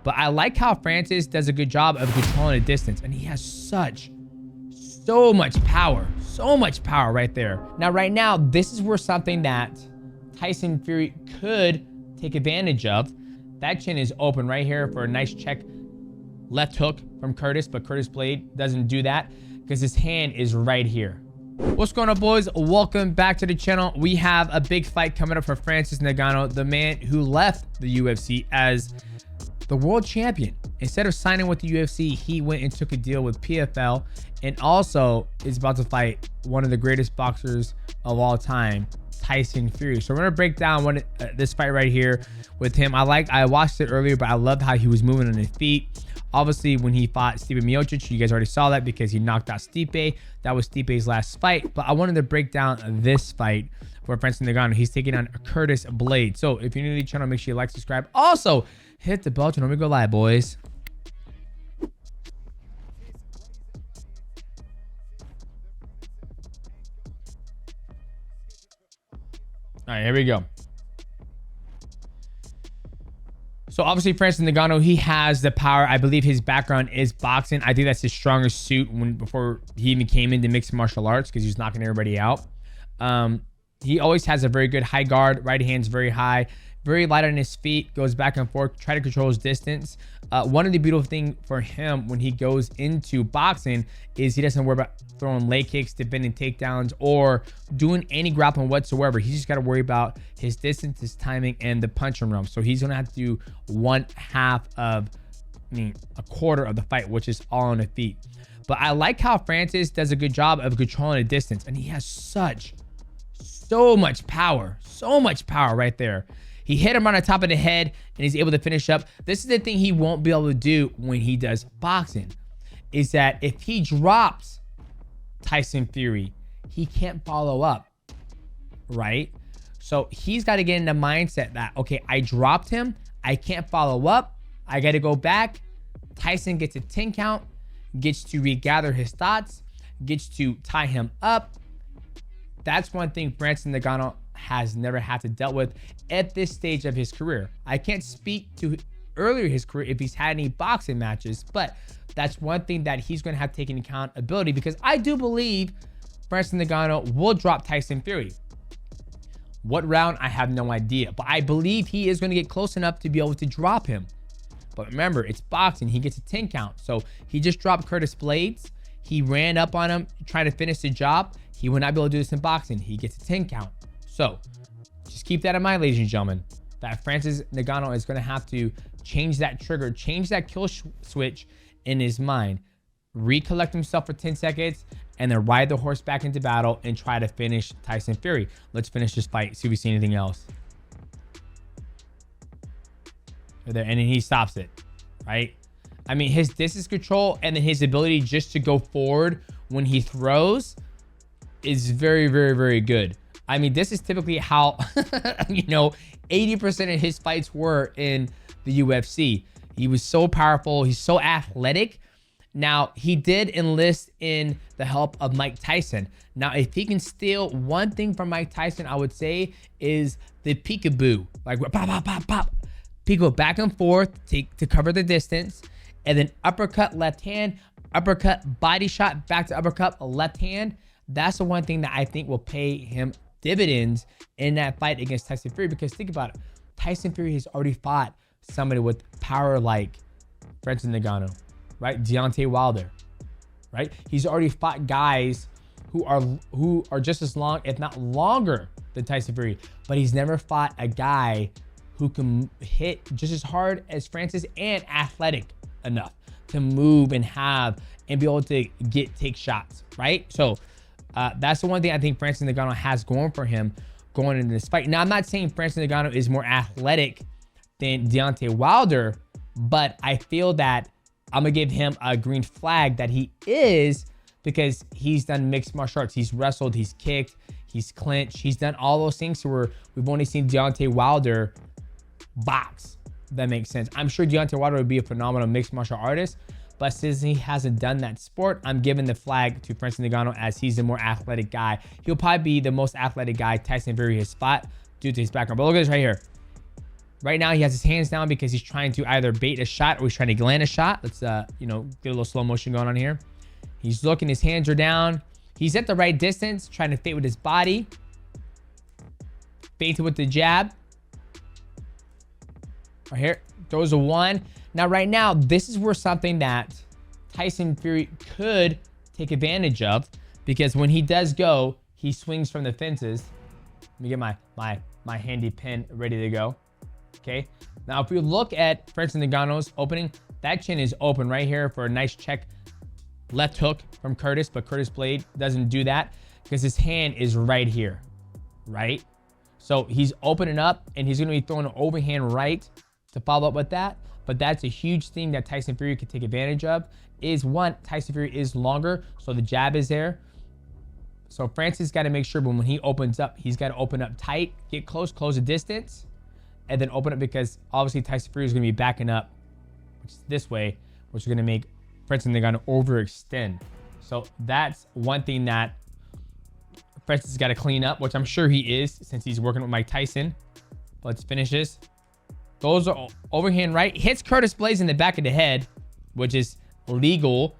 But I like how Francis does a good job of controlling the distance. And he has so much power right there. Now, right now, this is where something that Tyson Fury could take advantage of. That chin is open right here for a nice check left hook from Curtis, but Curtis Blaydes doesn't do that because his hand is right here. What's going on, boys? Welcome back to the channel. We have a big fight coming up for Francis Ngannou, the man who left the UFC as the world champion. Instead of signing with the UFC, he went and took a deal with PFL, and also is about to fight one of the greatest boxers of all time, Tyson Fury. So we're gonna break down this fight right here with him. I watched it earlier, but I loved how he was moving on his feet. Obviously, when he fought Stipe Miocic, you guys already saw that because he knocked out Stipe. That was Stipe's last fight. But I wanted to break down this fight for Francis Ngannou. He's taking on Curtis Blaydes. So if you're new to the channel, make sure you like, subscribe. Also, hit the bell to know we go live, boys. All right, here we go. So obviously Francis Ngannou, he has the power. I believe his background is boxing. I think that's his strongest suit before he even came into mixed martial arts, because he was knocking everybody out. He always has a very good high guard. Right hand's very high, very light on his feet, goes back and forth, try to control his distance. One of the beautiful things for him when he goes into boxing is he doesn't worry about throwing leg kicks, defending takedowns, or doing any grappling whatsoever. He's just got to worry about his distance, his timing, and the punching realm. So he's going to have to do a quarter of the fight, which is all on the feet. But I like how Francis does a good job of controlling the distance, and he has so much power right there. He hit him on the top of the head, and he's able to finish up. This is the thing he won't be able to do when he does boxing, is that if he drops Tyson Fury, he can't follow up, right? So he's got to get in the mindset that, okay, I dropped him, I can't follow up, I got to go back. Tyson gets a 10 count, gets to regather his thoughts, gets to tie him up. That's one thing Francis Ngannou has never had to deal with at this stage of his career. I can't speak to earlier his career if he's had any boxing matches, but that's one thing that he's going to have to take into accountability, because I do believe Francis Ngannou will drop Tyson Fury. What round? I have no idea, but I believe he is going to get close enough to be able to drop him. But remember, it's boxing. He gets a 10 count. So he just dropped Curtis Blaydes. He ran up on him, trying to finish the job. He would not be able to do this in boxing. He gets a 10 count. So just keep that in mind, ladies and gentlemen, that Francis Ngannou is going to have to change that trigger, change that kill switch in his mind, recollect himself for 10 seconds, and then ride the horse back into battle and try to finish Tyson Fury. Let's finish this fight, see if we see anything else. There, and then he stops it, right? I mean, his distance control and then his ability just to go forward when he throws is very, very, very good. I mean, this is typically how, 80% of his fights were in the UFC. He was so powerful. He's so athletic. Now, he did enlist in the help of Mike Tyson. Now, if he can steal one thing from Mike Tyson, I would say is the peekaboo. Like, pop, pop, pop, pop. Peekaboo back and forth to cover the distance. And then uppercut, left hand, uppercut, body shot, back to uppercut, left hand. That's the one thing that I think will pay him dividends in that fight against Tyson Fury, because think about it. Tyson Fury has already fought somebody with power like Francis Ngannou, right? Deontay Wilder, right? He's already fought guys who are just as long, if not longer, than Tyson Fury, but he's never fought a guy who can hit just as hard as Francis and athletic enough to move and be able to take shots, right? So that's the one thing I think Francis Ngannou has going for him going into this fight. Now, I'm not saying Francis Ngannou is more athletic than Deontay Wilder, but I feel that I'm going to give him a green flag that he is, because he's done mixed martial arts. He's wrestled, he's kicked, he's clinched. He's done all those things where we've only seen Deontay Wilder box. If that makes sense. I'm sure Deontay Wilder would be a phenomenal mixed martial artist, but since he hasn't done that sport, I'm giving the flag to Francis Ngannou, as he's the more athletic guy. He'll probably be the most athletic guy Tyson Fury has fought due to his background. But look at this right here. Right now, he has his hands down because he's trying to either bait a shot or he's trying to land a shot. Let's, get a little slow motion going on here. He's looking. His hands are down. He's at the right distance, trying to feint with his body. Feinted with the jab. Right here. Throws a one. Now, right now, this is where something that Tyson Fury could take advantage of, because when he does go, he swings from the fences. Let me get my handy pen ready to go. Okay. Now, if we look at Francis Ngannou's opening, that chin is open right here for a nice check left hook from Curtis, but Curtis Blaydes doesn't do that because his hand is right here, right? So he's opening up and he's going to be throwing an overhand right to follow up with that. But that's a huge thing that Tyson Fury could take advantage of. Is one, Tyson Fury is longer, so the jab is there. So Francis got to make sure when he opens up, he's got to open up tight, get close the distance, and then open up, because obviously Tyson Fury is going to be backing up, which is this way, which is going to make Francis Ngannou overextend. So that's one thing that Francis has got to clean up, which I'm sure he is since he's working with Mike Tyson. Let's finish this. Those are overhand right. Hits Curtis Blaydes in the back of the head, which is legal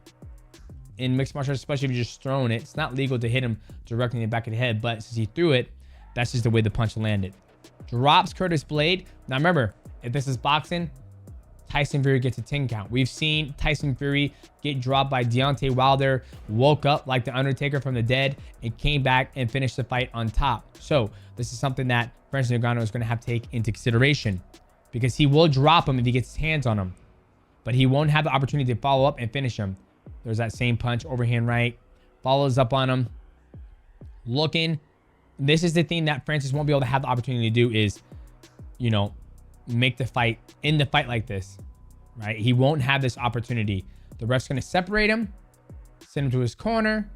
in mixed martial arts, especially if you're just throwing it. It's not legal to hit him directly in the back of the head, but since he threw it, that's just the way the punch landed. Drops Curtis Blaydes. Now remember, if this is boxing, Tyson Fury gets a 10 count. We've seen Tyson Fury get dropped by Deontay Wilder, woke up like the Undertaker from the dead, and came back and finished the fight on top. So this is something that Francis Ngannou is going to have to take into consideration, because he will drop him if he gets his hands on him, but he won't have the opportunity to follow up and finish him. There's that same punch, overhand right, follows up on him, looking. This is the thing that Francis won't be able to have the opportunity to do is, make the fight, in the fight like this, right? He won't have this opportunity. The ref's going to separate him, send him to his corner.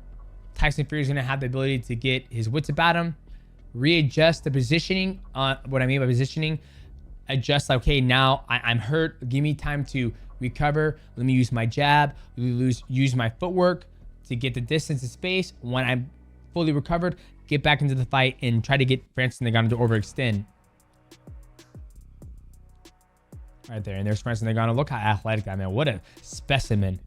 Tyson Fury is going to have the ability to get his wits about him, readjust the positioning. What I mean by positioning, adjust like, okay, now I'm hurt. Give me time to recover. Let me use my jab. Use my footwork to get the distance and space. When I'm fully recovered, get back into the fight and try to get Francis Ngannou to overextend. Right there. And there's Francis Ngannou. Look how athletic that man. What a specimen.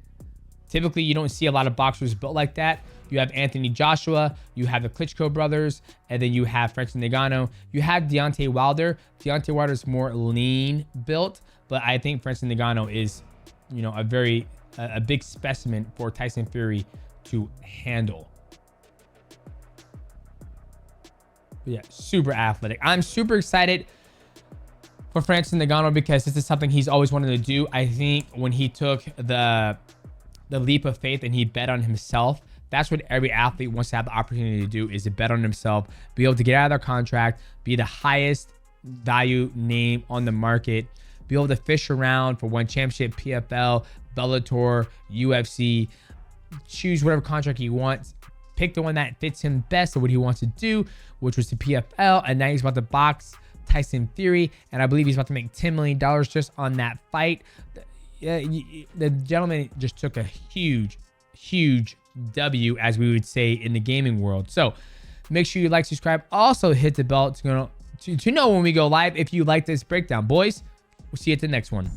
Typically, you don't see a lot of boxers built like that. You have Anthony Joshua, you have the Klitschko brothers, and then you have Francis Ngannou. You have Deontay Wilder. Deontay Wilder is more lean built, but I think Francis Ngannou is, a big specimen for Tyson Fury to handle. But yeah, super athletic. I'm super excited for Francis Ngannou because this is something he's always wanted to do. I think when he took the leap of faith and he bet on himself, that's what every athlete wants to have the opportunity to do, is to bet on himself, be able to get out of their contract, be the highest value name on the market, be able to fish around for one championship, PFL, Bellator, UFC, choose whatever contract he wants, pick the one that fits him best of what he wants to do, which was the PFL, and now he's about to box Tyson Fury, and I believe he's about to make $10 million just on that fight. The gentleman just took a huge W, as we would say in the gaming world. So make sure you like, subscribe, also hit the bell to know when we go live. If you like this breakdown, boys, we'll see you at the next one.